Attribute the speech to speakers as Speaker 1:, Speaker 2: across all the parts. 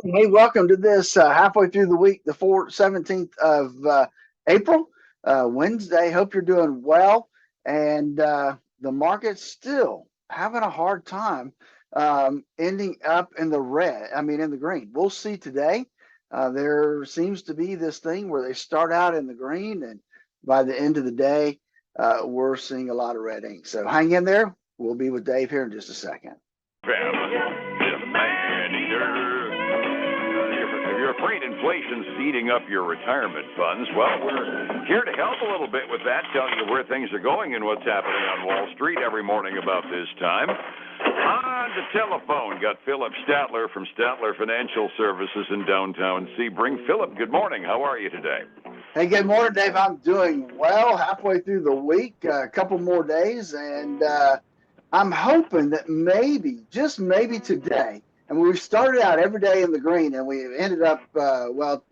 Speaker 1: Hey, welcome to this halfway through the week, the 17th of April, Wednesday. Hope you're doing well. And the market's still having a hard time ending up in the red, in the green. We'll see today. There seems to be this thing where they start out in the green, and by the end of the day, we're seeing a lot of red ink. So hang in there. We'll be with Dave here in just a second.
Speaker 2: If you're afraid inflation's eating up your retirement funds, well, we're here to help a little bit with that, telling you where things are going and what's happening on Wall Street every morning about this time. On the telephone, got Phillip Statler from Statler Financial Services in downtown Sebring. Phillip, good morning. How are you today?
Speaker 1: Hey, good morning, Dave. I'm doing well. Halfway through the week, a couple more days, and I'm hoping that maybe, just maybe today, and we started out every day in the green, and we ended up,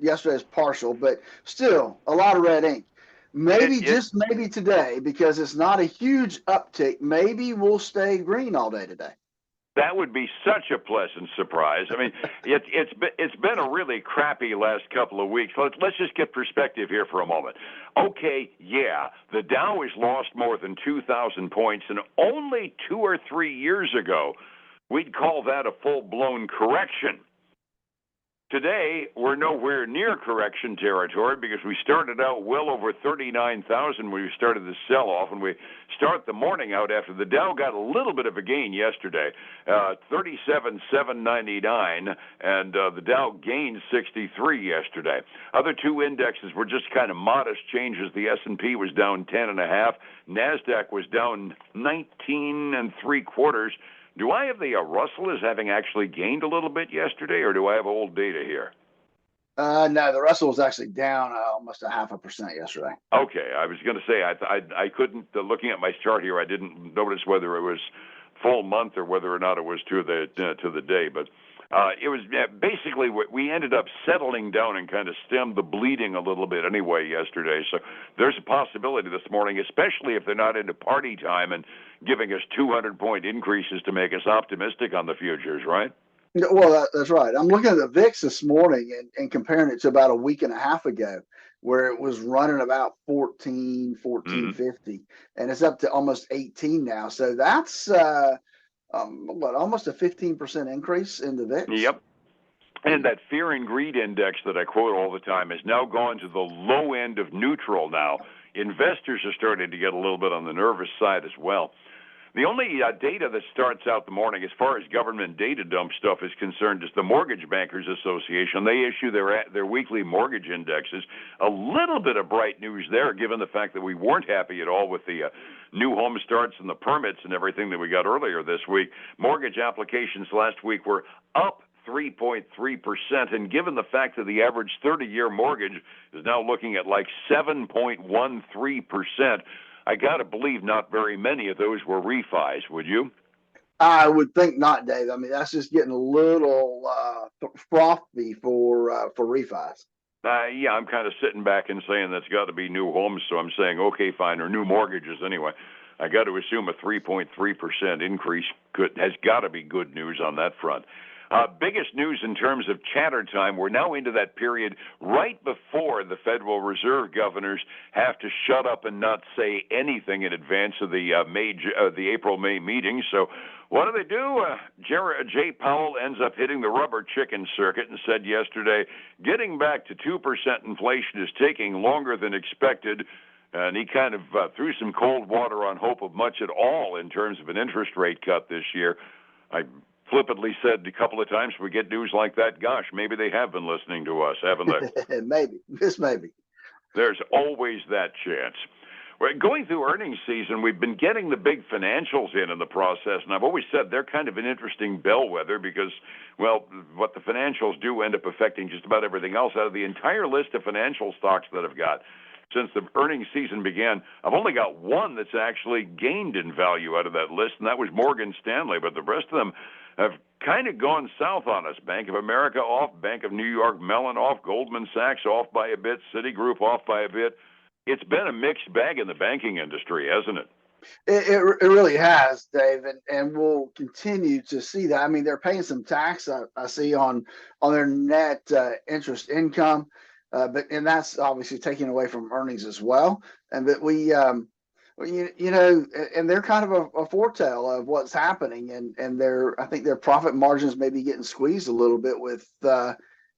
Speaker 1: yesterday's partial, but still a lot of red ink. Maybe, just maybe today, because it's not a huge uptick, maybe we'll stay green all day today.
Speaker 2: That would be such a pleasant surprise. I mean, it's been a really crappy last couple of weeks. Let's just get perspective here for a moment. Okay, yeah, the Dow has lost more than 2,000 points, and only 2 or 3 years ago, we'd call that a full-blown correction. Today, we're nowhere near correction territory because we started out well over 39,000 when we started the sell-off, and we start the morning out after the Dow got a little bit of a gain yesterday, 37,799, and the Dow gained 63 yesterday. Other two indexes were just kind of modest changes. The S&P was down 10.5, NASDAQ was down 19.75. Do I have the Russell as having actually gained a little bit yesterday, or do I have old data here?
Speaker 1: No, the Russell was actually down almost 0.5% yesterday.
Speaker 2: Okay, I was going to say I couldn't. Looking at my chart here, I didn't notice whether it was full month or whether or not it was to the day, but. It was basically we ended up settling down and kind of stemmed the bleeding a little bit anyway yesterday. So there's a possibility this morning, especially if they're not into party time and giving us 200-point increases to make us optimistic on the futures, right?
Speaker 1: Well, that's right. I'm looking at the VIX this morning and comparing it to about a week and a half ago, where it was running about 1450, and it's up to almost 18 now. So that's almost a 15% increase in the VIX?
Speaker 2: Yep. And that fear and greed index that I quote all the time has now gone to the low end of neutral now. Investors are starting to get a little bit on the nervous side as well. The only data that starts out the morning as far as government data dump stuff is concerned is the Mortgage Bankers Association. They issue their weekly mortgage indexes. A little bit of bright news there, given the fact that we weren't happy at all with the new home starts and the permits and everything that we got earlier this week. Mortgage applications last week were up 3.3%, and given the fact that the average 30-year mortgage is now looking at like 7.13%, I got to believe not very many of those were refis, would you?
Speaker 1: I would think not, Dave. I mean, that's just getting a little frothy for refis.
Speaker 2: Yeah, I'm kind of sitting back and saying that's got to be new homes, so I'm saying, okay, fine, or new mortgages anyway. I got to assume a 3.3% increase has got to be good news on that front. Biggest news in terms of chatter time, we're now into that period right before the Federal Reserve governors have to shut up and not say anything in advance of the April-May meeting. So what do? Jay Powell ends up hitting the rubber chicken circuit and said yesterday, getting back to 2% inflation is taking longer than expected. And he kind of threw some cold water on hope of much at all in terms of an interest rate cut this year. I flippantly said a couple of times, we get news like that, gosh, maybe they have been listening to us, haven't they?
Speaker 1: Maybe.
Speaker 2: There's always that chance. We're going through earnings season. We've been getting the big financials in the process, and I've always said they're kind of an interesting bellwether because, well, what the financials do end up affecting just about everything else. Out of the entire list of financial stocks that I've got since the earnings season began, I've only got one that's actually gained in value out of that list, and that was Morgan Stanley, but the rest of them have kind of gone south on us. Bank of America off, Bank of New York Mellon off, Goldman Sachs off by a bit, Citigroup off by a bit. It's been a mixed bag in the banking industry, hasn't it?
Speaker 1: It really has, Dave, and we'll continue to see that. I mean, they're paying some tax, I see on their net interest income, and that's obviously taken away from earnings as well. And that and they're kind of a foretell of what's happening, and I think their profit margins may be getting squeezed a little bit with the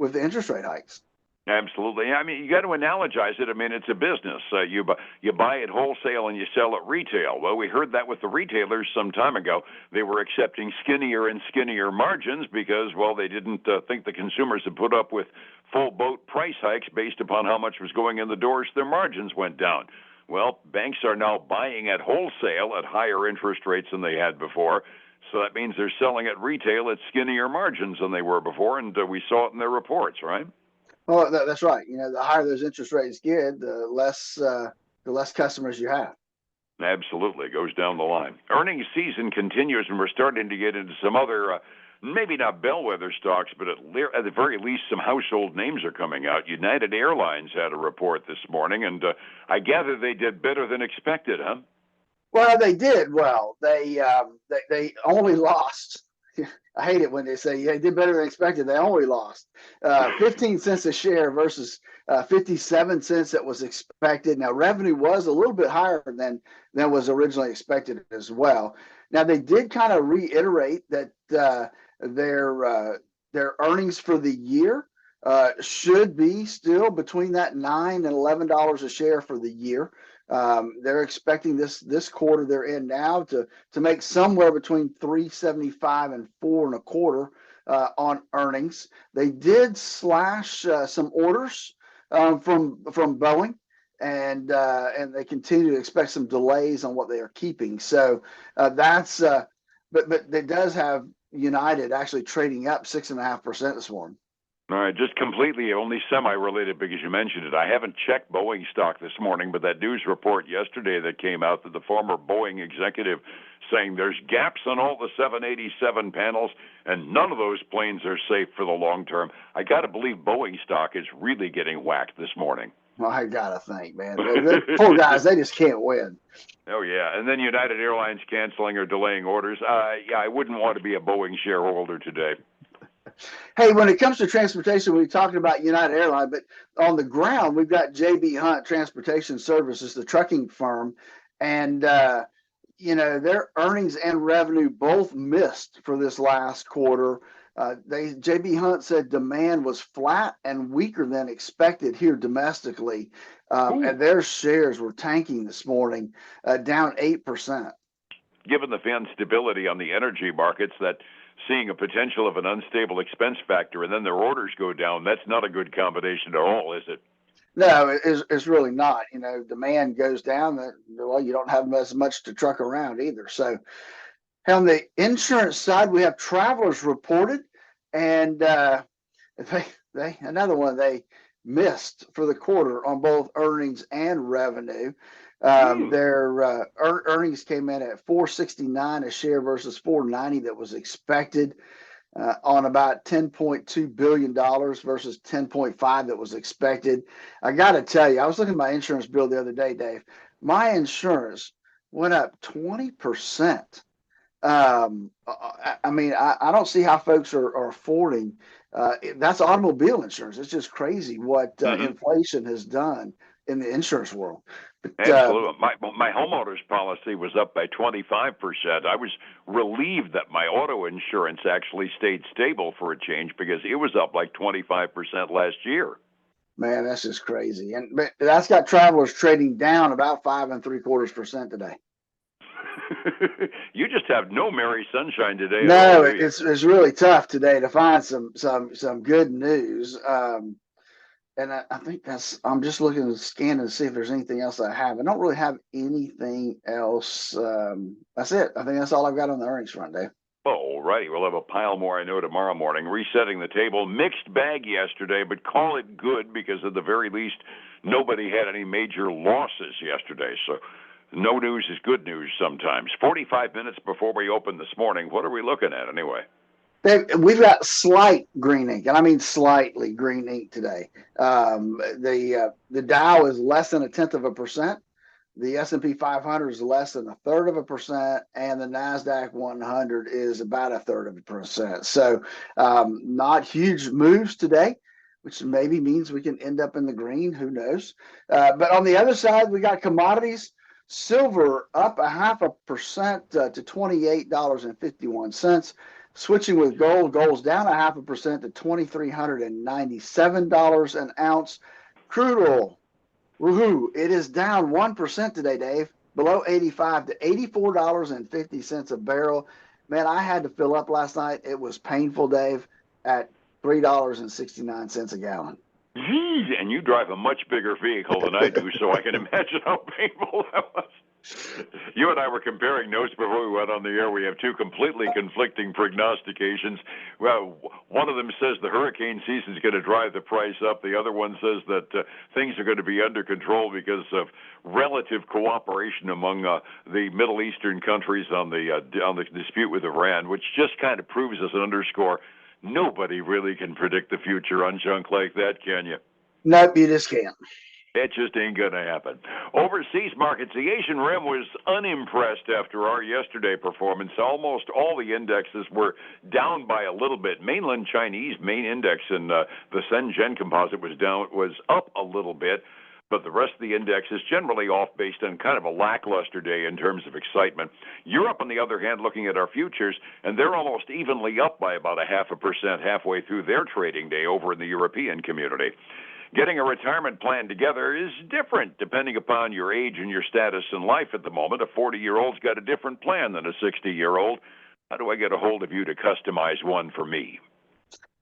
Speaker 1: interest rate hikes.
Speaker 2: Absolutely. I mean, you got to analogize it. I mean, it's a business. You buy at wholesale and you sell at retail. Well, we heard that with the retailers some time ago. They were accepting skinnier and skinnier margins because, well, they didn't think the consumers had put up with full boat price hikes based upon how much was going in the doors. Their margins went down. Well, banks are now buying at wholesale at higher interest rates than they had before. So that means they're selling at retail at skinnier margins than they were before, and we saw it in their reports, right?
Speaker 1: Well, that's right. The higher those interest rates get, the less customers you have.
Speaker 2: Absolutely. It goes down the line. Earnings season continues, and we're starting to get into some other, maybe not bellwether stocks, but at the very least, some household names are coming out. United Airlines had a report this morning, and I gather they did better than expected, huh?
Speaker 1: Well, they did well. They only lost. I hate it when they say they did better than expected. They only lost 15 cents a share versus 57 cents that was expected. Now, revenue was a little bit higher than was originally expected as well. Now, they did kind of reiterate that their earnings for the year should be still between that $9 and $11 a share for the year. They're expecting this quarter they're in now to make somewhere between 3.75 and 4.25 on earnings. They did slash some orders from Boeing, and they continue to expect some delays on what they are keeping. So that's but it does have United actually trading up 6.5% this morning.
Speaker 2: All right, just completely only semi-related because you mentioned it. I haven't checked Boeing stock this morning, but that news report yesterday that came out that the former Boeing executive saying there's gaps on all the 787 panels and none of those planes are safe for the long term. I got to believe Boeing stock is really getting whacked this morning.
Speaker 1: Well, I got to think, man. The poor guys, they just can't win.
Speaker 2: Oh, yeah. And then United Airlines canceling or delaying orders. Yeah, I wouldn't want to be a Boeing shareholder today.
Speaker 1: Hey, when it comes to transportation, we're talking about United Airlines, but on the ground, we've got J.B. Hunt Transportation Services, the trucking firm, and their earnings and revenue both missed for this last quarter. J.B. Hunt said demand was flat and weaker than expected here domestically, and their shares were tanking this morning, down 8%.
Speaker 2: Given the instability on the energy markets, that seeing a potential of an unstable expense factor and then their orders go down, that's not a good combination at all, is it?
Speaker 1: No, it's really not. Demand goes down, well, you don't have as much to truck around either. So on the insurance side, we have Travelers reported, and another one they missed for the quarter on both earnings and revenue. Their earnings came in at $4.69 a share versus $4.90 that was expected, on about $10.2 billion versus $10.5 that was expected. I got to tell you, I was looking at my insurance bill the other day, Dave. My insurance went up 20%. I mean, I don't see how folks are affording. That's automobile insurance. It's just crazy what inflation has done in the insurance world. But,
Speaker 2: absolutely. My homeowner's policy was up by 25%. I was relieved that my auto insurance actually stayed stable for a change because it was up like 25% last year.
Speaker 1: Man, that's just crazy. But that's got Travelers trading down about 5.75% today.
Speaker 2: You just have no merry sunshine today.
Speaker 1: No, it's really tough today to find some good news. And I think I'm just looking to scan to see if there's anything else I have. I don't really have anything else. That's it. I think that's all I've got on the earnings front, Dave.
Speaker 2: All righty. We'll have a pile more, I know, tomorrow morning. Resetting the table. Mixed bag yesterday, but call it good because at the very least, nobody had any major losses yesterday. So no news is good news sometimes. 45 minutes before we open this morning. What are we looking at anyway?
Speaker 1: We've got slight green ink, and I mean slightly green ink today. The Dow is less than 0.1%. The S&P 500 is less than 1/3%, and the NASDAQ 100 is about 1/3%. So not huge moves today, which maybe means we can end up in the green. Who knows? But on the other side, we got commodities. Silver up 0.5% to $28.51. Switching with gold, gold's down 0.5% to $2,397 an ounce. Crude oil, woohoo! It is down 1% today, Dave, below 85 to $84.50 a barrel. Man, I had to fill up last night. It was painful, Dave, at $3.69 a gallon.
Speaker 2: And you drive a much bigger vehicle than I do, so I can imagine how painful that was. You and I were comparing notes before we went on the air. We have two completely conflicting prognostications. Well, one of them says the hurricane season is going to drive the price up. The other one says that things are going to be under control because of relative cooperation among the Middle Eastern countries on the dispute with Iran, which just kind of proves as an underscore, nobody really can predict the future on junk like that, can you?
Speaker 1: Nope, you just can't.
Speaker 2: It just ain't going to happen. Overseas markets, the Asian Rim was unimpressed after our yesterday performance. Almost all the indexes were down by a little bit. Mainland Chinese main index in the Shenzhen composite was up a little bit, but the rest of the index is generally off based on kind of a lackluster day in terms of excitement. Europe, on the other hand, looking at our futures, and they're almost evenly up by about 0.5% halfway through their trading day over in the European community. Getting a retirement plan together is different depending upon your age and your status in life at the moment. A 40-year-old's got a different plan than a 60-year-old. How do I get a hold of you to customize one for me?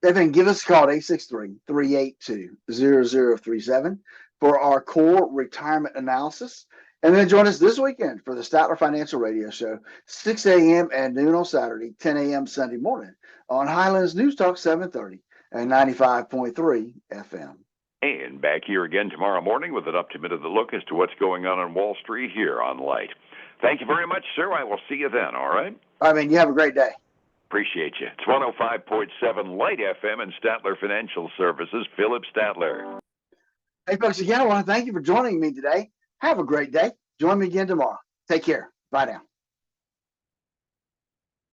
Speaker 1: Then give us a call at 863-382-0037 for our core retirement analysis. And then join us this weekend for the Statler Financial Radio Show, 6 a.m. and noon on Saturday, 10 a.m. Sunday morning on Highlands News Talk 730 and 95.3 FM.
Speaker 2: And back here again tomorrow morning with an up-to-minute look as to what's going on Wall Street here on Light. Thank you very much, sir. I will see you then, all right?
Speaker 1: I mean, you have a great day.
Speaker 2: Appreciate you. It's 105.7 Light FM and Statler Financial Services, Phillip Statler.
Speaker 1: Hey, folks, again, I want to thank you for joining me today. Have a great day. Join me again tomorrow. Take care. Bye now.